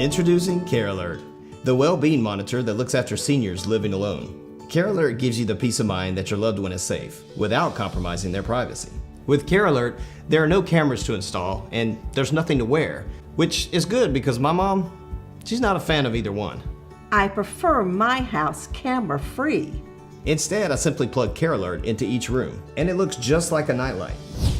Introducing Care Alert, the well-being monitor that looks after seniors living alone. Care Alert gives you the peace of mind that your loved one is safe, without compromising their privacy. With Care Alert, there are no cameras to install, and there's nothing to wear, which is good because my mom, she's not a fan of either one. I prefer my house camera-free. Instead, I simply plug Care Alert into each room, and it looks just like a nightlight.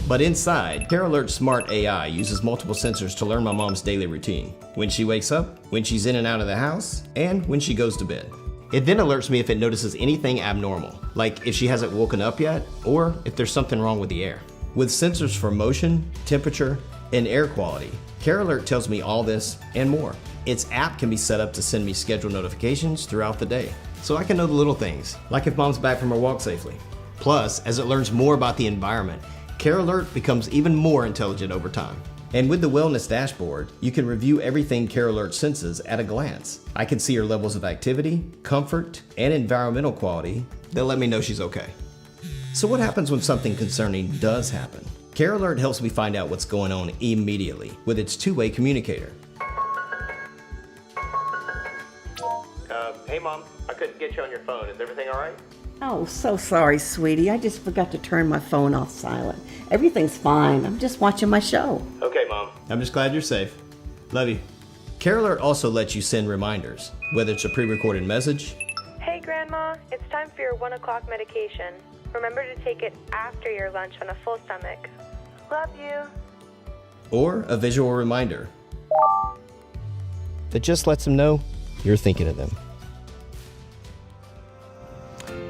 But inside, Care Alert's smart AI uses multiple sensors to learn my mom's daily routine. When she wakes up, when she's in and out of the house, and when she goes to bed. It then alerts me if it notices anything abnormal, like if she hasn't woken up yet, or if there's something wrong with the air. With sensors for motion, temperature, and air quality, Care Alert tells me all this and more. Its app can be set up to send me scheduled notifications throughout the day, so I can know the little things, like if mom's back from her walk safely. Plus, as it learns more about the environment, Care Alert becomes even more intelligent over time. And with the wellness dashboard, you can review everything Care Alert senses at a glance. I can see her levels of activity, comfort, and environmental quality that let me know she's okay. So what happens when something concerning does happen? Care Alert helps me find out what's going on immediately with its two-way communicator. Hey Mom, I couldn't get you on your phone. Is everything all right? Oh, so sorry, sweetie. I just forgot to turn my phone off silent. Everything's fine. I'm just watching my show. Okay, Mom. I'm just glad you're safe. Love you. Care Alert also lets you send reminders, whether it's a pre-recorded message. Hey Grandma, it's time for your 1 o'clock medication. Remember to take it after your lunch on a full stomach. Love you. Or a visual reminder that just lets them know you're thinking of them.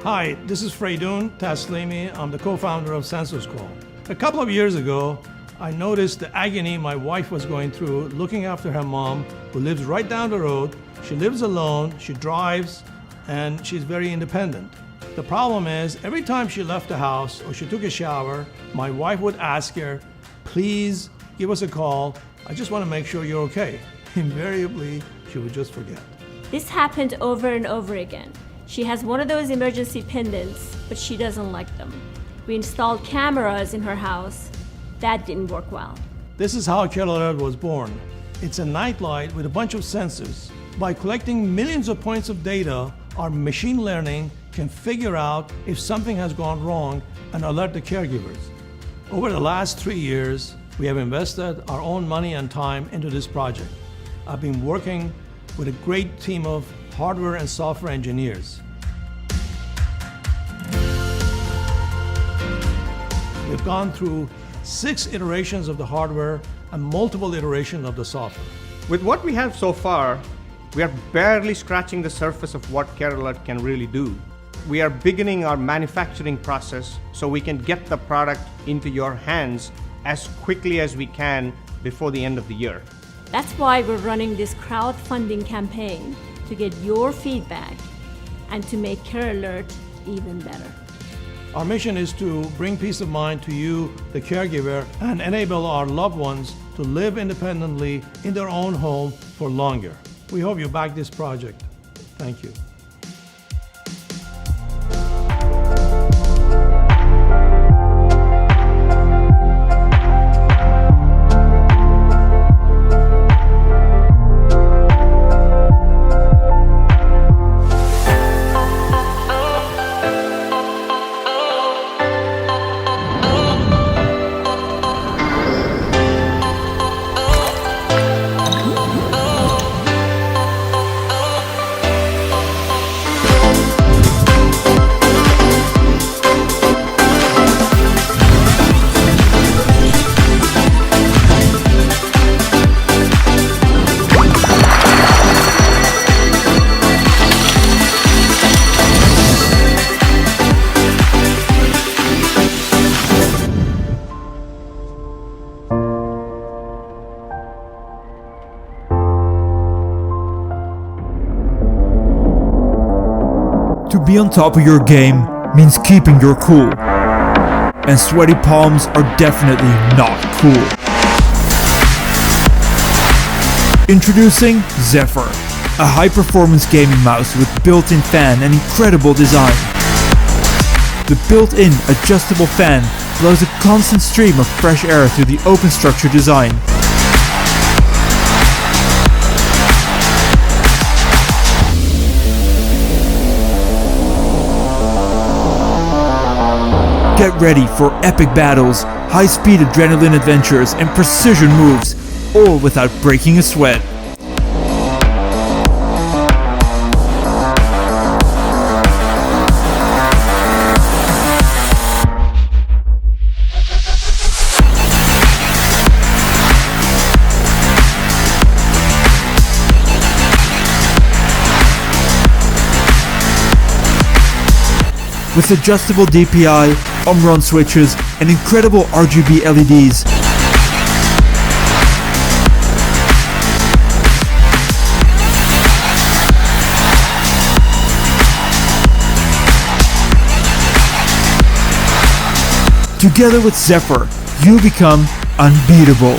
Hi, this is Freydun Taslimi. I'm the co-founder of SensorScroll. A couple of years ago, I noticed the agony my wife was going through looking after her mom, who lives right down the road. She lives alone, she drives, and she's very independent. The problem is, every time she left the house or she took a shower, my wife would ask her, please give us a call. I just want to make sure you're okay. Invariably, she would just forget. This happened over and over again. She has one of those emergency pendants, but she doesn't like them. We installed cameras in her house. That didn't work well. This is how Care Alert was born. It's a nightlight with a bunch of sensors. By collecting millions of points of data, our machine learning can figure out if something has gone wrong and alert the caregivers. Over the last 3 years, we have invested our own money and time into this project. I've been working with a great team of hardware and software engineers. We've gone through 6 iterations of the hardware and multiple iterations of the software. With what we have so far, we are barely scratching the surface of what Care Alert can really do. We are beginning our manufacturing process so we can get the product into your hands as quickly as we can before the end of the year. That's why we're running this crowdfunding campaign to get your feedback and to make Care Alert even better. Our mission is to bring peace of mind to you, the caregiver, and enable our loved ones to live independently in their own home for longer. We hope you back this project. Thank you. To be on top of your game means keeping your cool. And sweaty palms are definitely not cool. Introducing Zephyr, a high-performance gaming mouse with built-in fan and incredible design. The built-in adjustable fan blows a constant stream of fresh air through the open structure design. Get ready for epic battles, high-speed adrenaline adventures, and precision moves, all without breaking a sweat. With adjustable DPI, Omron switches, and incredible RGB LEDs. Together with Zephyr, you become unbeatable.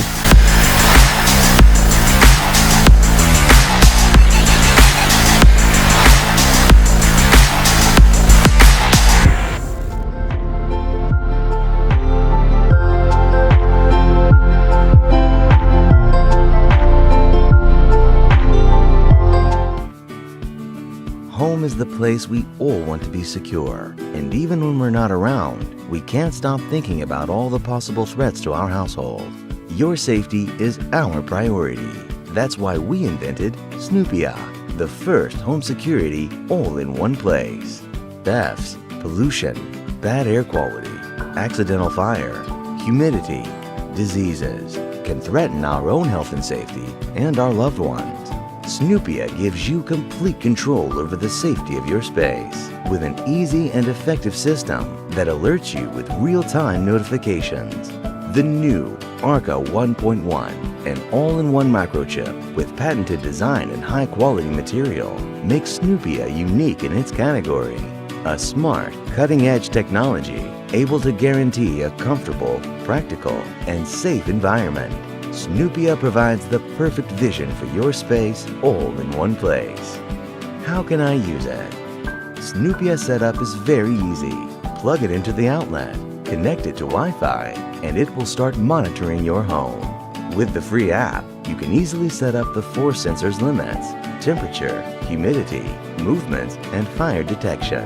Home is the place we all want to be secure, and even when we're not around, we can't stop thinking about all the possible threats to our household. Your safety is our priority. That's why we invented Snoopia, the first home security all in one place. Thefts, pollution, bad air quality, accidental fire, humidity, diseases can threaten our own health and safety and our loved ones. Snoopia gives you complete control over the safety of your space with an easy and effective system that alerts you with real-time notifications. The new Arca 1.1, an all-in-one microchip with patented design and high-quality material, makes Snoopia unique in its category. A smart, cutting-edge technology able to guarantee a comfortable, practical, and safe environment. Snoopia provides the perfect vision for your space all in one place. How can I use it? Snoopia setup is very easy. Plug it into the outlet, connect it to Wi-Fi, and it will start monitoring your home. With the free app, you can easily set up the 4 sensors limits: temperature, humidity, movement, and fire detection.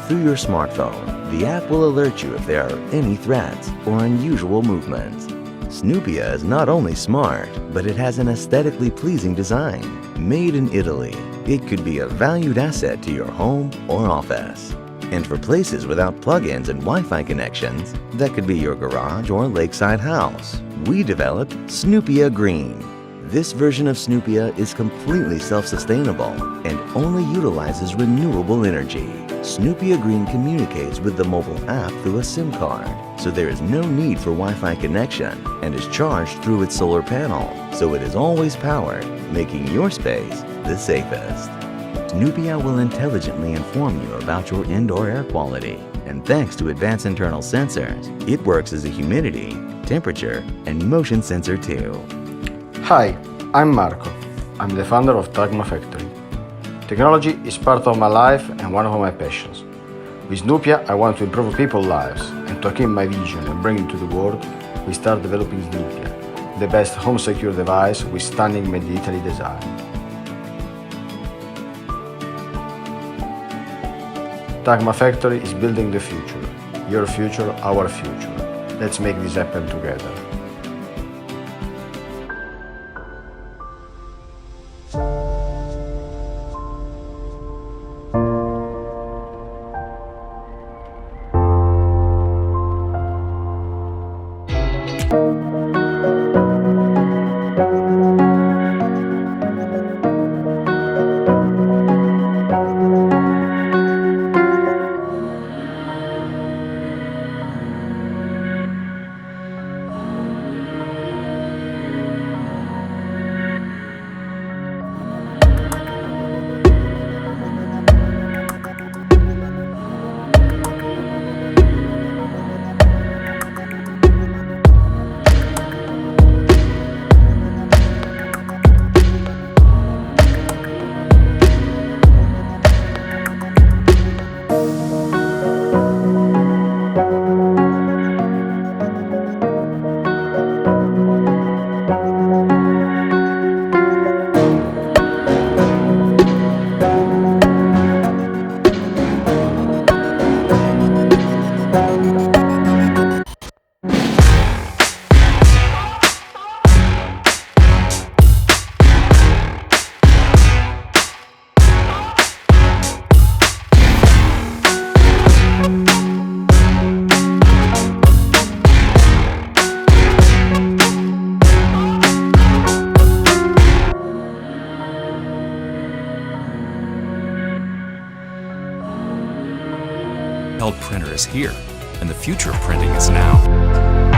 Through your smartphone, the app will alert you if there are any threats or unusual movements. Snoopia is not only smart, but it has an aesthetically pleasing design. Made in Italy, it could be a valued asset to your home or office. And for places without plug-ins and Wi-Fi connections, that could be your garage or lakeside house, we developed Snoopia Green. This version of Snoopia is completely self-sustainable and only utilizes renewable energy. Snoopia Green communicates with the mobile app through a SIM card, so there is no need for Wi-Fi connection and is charged through its solar panel, so it is always powered, making your space the safest. Snoopia will intelligently inform you about your indoor air quality And thanks to advanced internal sensors, it works as a humidity, temperature, and motion sensor too. Hi, I'm Marco. I'm the founder of Tagma Factory. Technology is part of my life and one of my passions. With Snoopia, I want to improve people's lives, and to achieve my vision and bring it to the world, we start developing Snoopia, the best home secure device with stunning made in Italy design. Tagma Factory is building the future. Your future, our future. Let's make this happen together. Printer is here, and the future of printing is now.